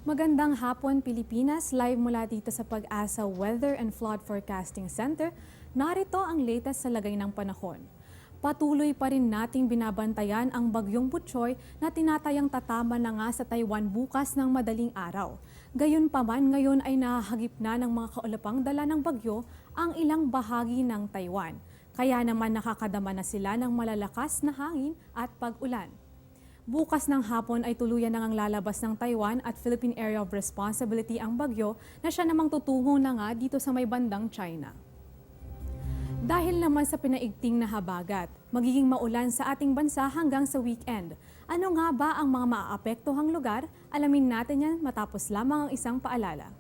Magandang hapon Pilipinas, live mula dito sa Pag-asa Weather and Flood Forecasting Center. Narito ang latest sa lagay ng panahon. Patuloy pa rin nating binabantayan ang bagyong Butchoy na tinatayang tatama na nga sa Taiwan bukas ng madaling araw. Gayunpaman, ngayon ay nahagip na ng mga kaulapang dala ng bagyo ang ilang bahagi ng Taiwan. Kaya naman nakakadama na sila ng malalakas na hangin at pag-ulan. Bukas ng hapon ay tuluyan nang lalabas ng Taiwan at Philippine Area of Responsibility ang bagyo na siya namang tutungo na nga dito sa may bandang China. Dahil naman sa pinaigting na habagat, magiging maulan sa ating bansa hanggang sa weekend. Ano nga ba ang mga maaapektuhang lugar? Alamin natin yan matapos lamang ang isang paalala.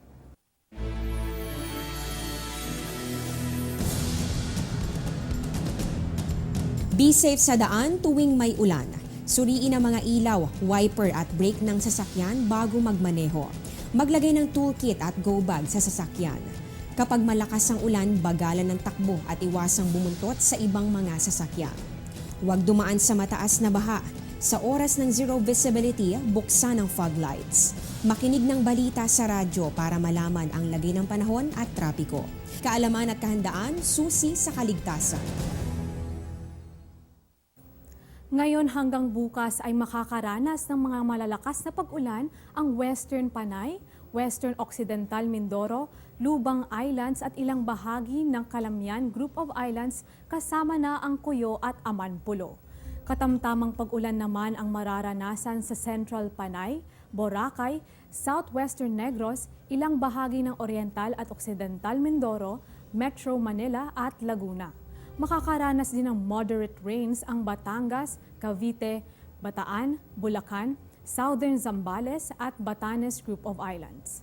Be safe sa daan tuwing may ulan. Suriin ang mga ilaw, wiper at brake ng sasakyan bago magmaneho. Maglagay ng toolkit at go bag sa sasakyan. Kapag malakas ang ulan, bagalan ng takbo at iwasang bumuntot sa ibang mga sasakyan. Huwag dumaan sa mataas na baha. Sa oras ng zero visibility, buksan ang fog lights. Makinig ng balita sa radyo para malaman ang lagay ng panahon at trapiko. Kaalaman at kahandaan, susi sa kaligtasan. Ngayon hanggang bukas ay makakaranas ng mga malalakas na pag-ulan ang Western Panay, Western Occidental Mindoro, Lubang Islands at ilang bahagi ng Calamian Group of Islands kasama na ang Cuyo at Amanpulo. Katamtamang pag-ulan naman ang mararanasan sa Central Panay, Boracay, Southwestern Negros, ilang bahagi ng Oriental at Occidental Mindoro, Metro Manila at Laguna. Makakaranas din ng moderate rains ang Batangas, Cavite, Bataan, Bulacan, Southern Zambales at Batanes Group of Islands.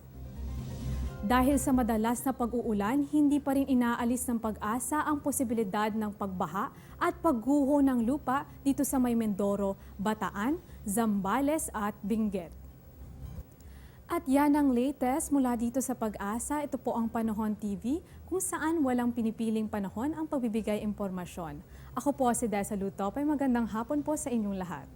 Dahil sa madalas na pag-uulan, hindi pa rin inaalis ng Pag-asa ang posibilidad ng pagbaha at pagguho ng lupa dito sa may Mindoro, Bataan, Zambales at Benguet. At yan ang latest mula dito sa Pag-asa. Ito po ang Panahon TV kung saan walang pinipiling panahon ang pagbibigay impormasyon. Ako po si Desa Lutopay. Magandang hapon po sa inyong lahat.